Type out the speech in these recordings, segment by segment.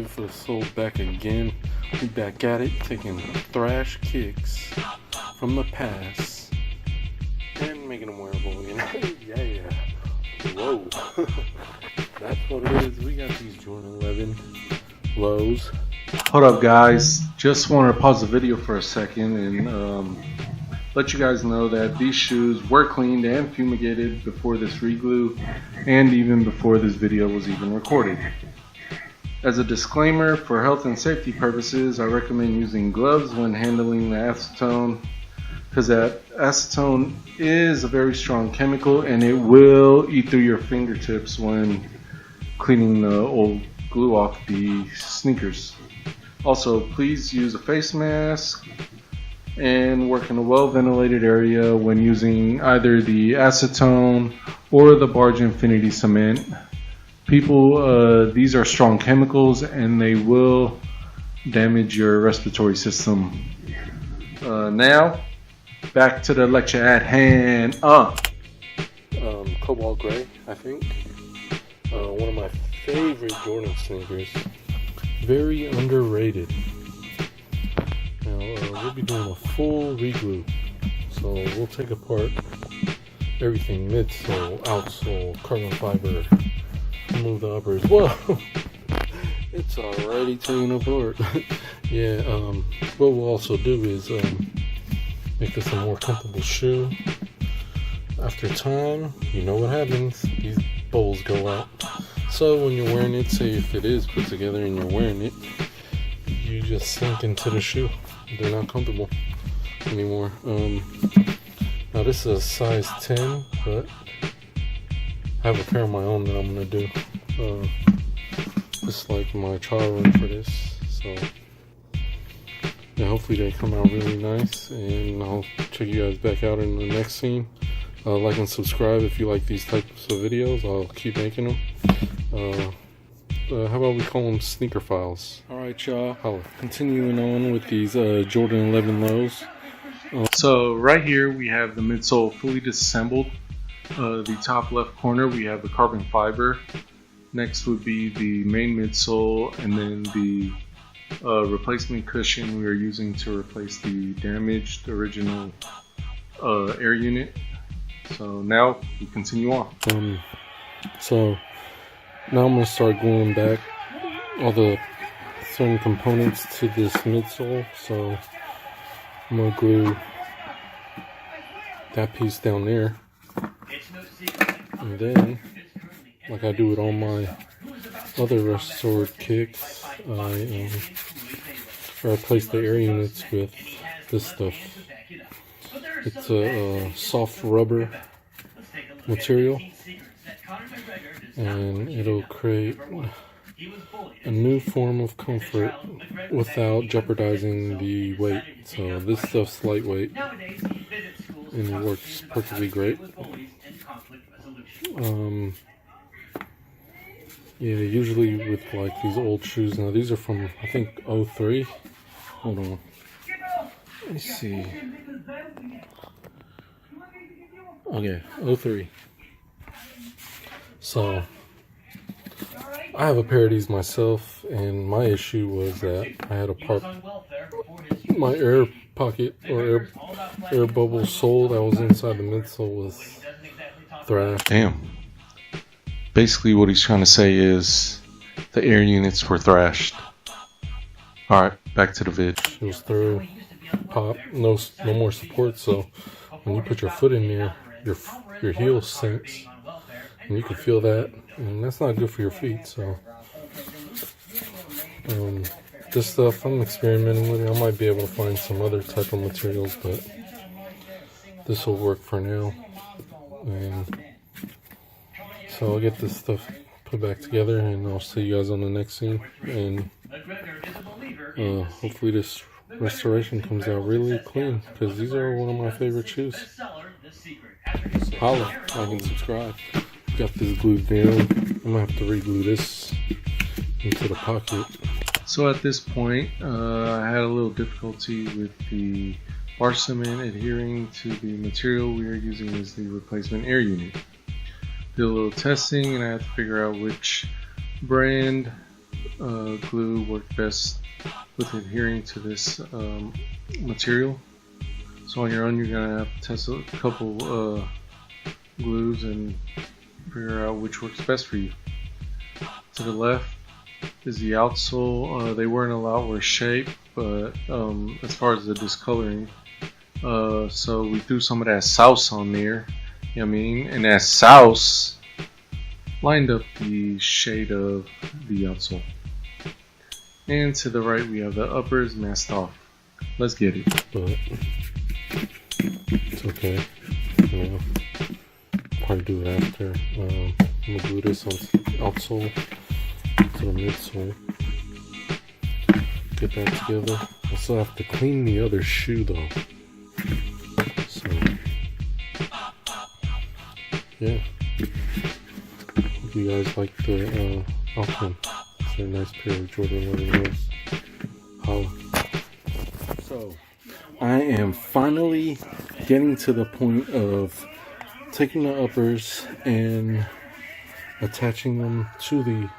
Ready for the sole back again. We back at it, taking thrash kicks from the past and making them wearable, you know? Yeah. Whoa. That's what it is. We got these Jordan 11 lows. Hold up, guys. Just want to pause the video for a second and let you guys know that these shoes were cleaned and fumigated before this reglue and even before this video was even recorded. As a disclaimer, for health and safety purposes, I recommend using gloves when handling the acetone, because that acetone is a very strong chemical and it will eat through your fingertips when cleaning the old glue off the sneakers. Also, please use a face mask and work in a well-ventilated area when using either the acetone or the Barge Infinity cement. People, these are strong chemicals and they will damage your respiratory system. Now, back to the lecture at hand. Cobalt gray, I think. One of my favorite Jordan sneakers. Very underrated. Now, we'll be doing a full reglue. So we'll take apart everything, midsole, outsole, carbon fiber, remove the uppers. Whoa! It's already taken apart. Yeah, what we'll also do is make this a more comfortable shoe. After time, you know what happens. These bowls go out. So when you're wearing it, say if it is put together and you're wearing it, you just sink into the shoe. They're not comfortable anymore. Now this is a size 10, but I have a pair of my own that I'm gonna do. Just like my trial run for this. So yeah, hopefully they come out really nice, and I'll check you guys back out in the next scene. Like and subscribe if you like these types of videos. I'll keep making them. How about we call them sneaker files? Alright, y'all. Continuing on with these Jordan 11 lows. So right here we have the midsole fully disassembled. The top left corner we have the carbon fiber. Next would be the main midsole, and then the replacement cushion we are using to replace the damaged original air unit. So now we continue on. So now I'm going to start gluing back all the certain components to this midsole. So I'm going to glue that piece down there, and then, like I do with all my other restored kicks, I replace the air units with this stuff. It's a soft rubber material, and it'll create a new form of comfort without jeopardizing the weight. So this stuff's lightweight and it works perfectly great. Yeah, usually with like these old shoes, now these are from I think 03. Hold on, let me see. Okay, 03. So I have a pair of these myself, and my issue was that I had a part, my air pocket or air bubble sole that was inside the midsole was thrashed. Damn. Basically what he's trying to say is the air units were thrashed. Alright, back to the vid. It was through, pop, no more support, so when you put your foot in there, your heel sinks, and you can feel that, and that's not good for your feet. So this stuff, I'm experimenting with it. I might be able to find some other type of materials, but this will work for now. And so I'll get this stuff put back together, and I'll see you guys on the next scene. And hopefully this restoration comes out really clean, because these are one of my favorite shoes. Holla, like and subscribe. Got this glued down. I'm gonna have to reglue this into the pocket. So at this point, I had a little difficulty with the bar cement adhering to the material we are using as the replacement air unit. Did a little testing, and I had to figure out which brand glue work best with adhering to this material. So on your own, you're gonna have to test a couple glues and figure out which works best for you. To the left is the outsole. They weren't allowed with shape, but as far as the discoloring, so we threw some of that sauce on there. You know what I mean? And that sauce lined up the shade of the outsole. And to the right, we have the uppers masked off. Let's get it. But it's okay. You know, probably do it after. I'm gonna glue this on outsole to the midsole. Get that together. I still have to clean the other shoe though. So yeah. Hope you guys like the outcome. It's a nice pair of Jordan 11s. Holla. So I am finally getting to the point of taking the uppers and attaching them to the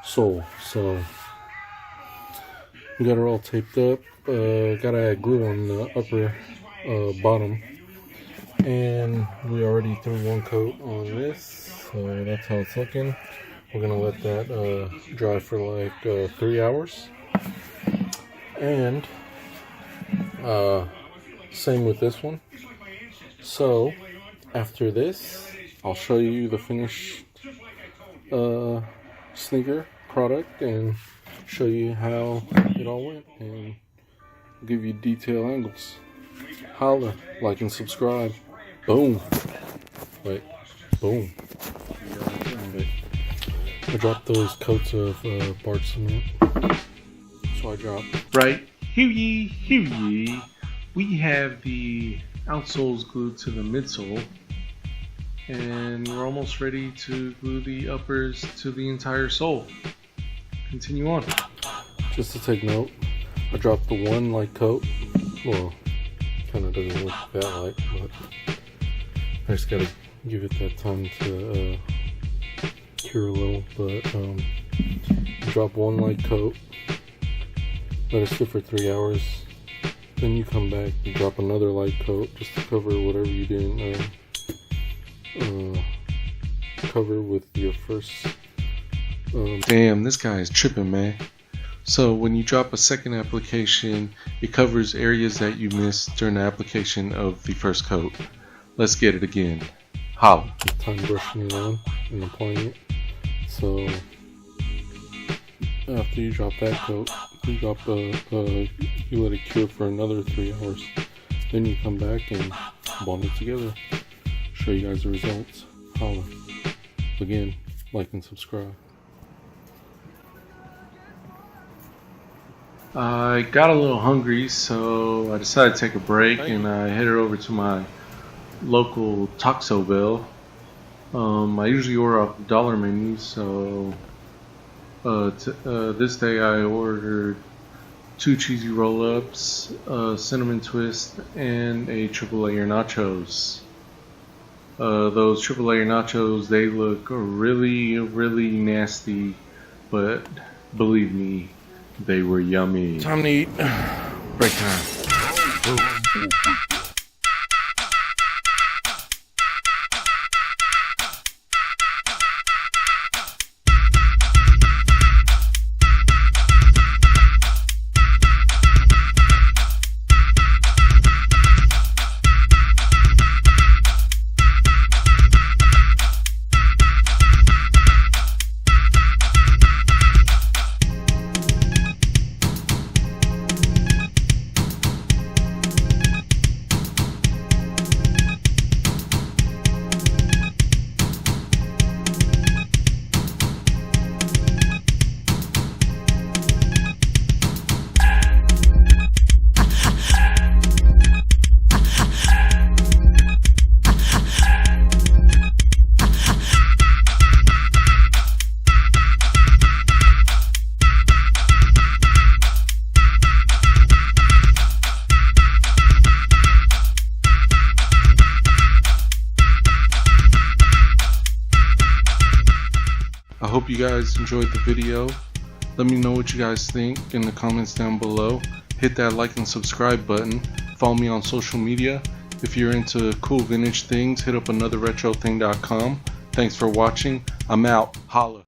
sole. So we got it all taped up. Gotta add glue on the upper bottom, and we already threw one coat on this, so that's how it's looking. We're gonna let that dry for like 3 hours, and same with this one. So after this, I'll show you the finished sneaker product and show you how it all went and give you detail angles. Holla, like and subscribe. Boom. Wait, boom. I dropped those coats of barge cement. So I dropped. Right, here ye. We have the outsoles glued to the midsole, and we're almost ready to glue the uppers to the entire sole. Continue on. Just to take note, I dropped the one light coat. Well, kind of doesn't look that light, but I just gotta give it that time to cure a little. But drop one light coat, let it sit for 3 hours. Then you come back, you drop another light coat just to cover whatever you didn't cover with your first. Damn, this guy is tripping, man. So when you drop a second application, it covers areas that you missed during the application of the first coat. Let's get it again. Holla. Time brushing it on and applying it. So after you drop that coat, you drop you let it cure for another 3 hours. Then you come back and bond it together. Show you guys the results. Holla. Again, like and subscribe. I got a little hungry, so I decided to take a break, and I headed over to my local Taco Bell. I usually order off the dollar menu, so this day I ordered 2 cheesy roll-ups, a cinnamon twist, and a triple layer nachos. Those triple layer nachos, they look really, really nasty, but believe me, they were yummy. Time to eat. Break time. I hope you guys enjoyed the video. Let me know what you guys think in the comments down below. Hit that like and subscribe button. Follow me on social media. If you're into cool vintage things, hit up anotherretrothing.com. Thanks for watching. I'm out. Holla.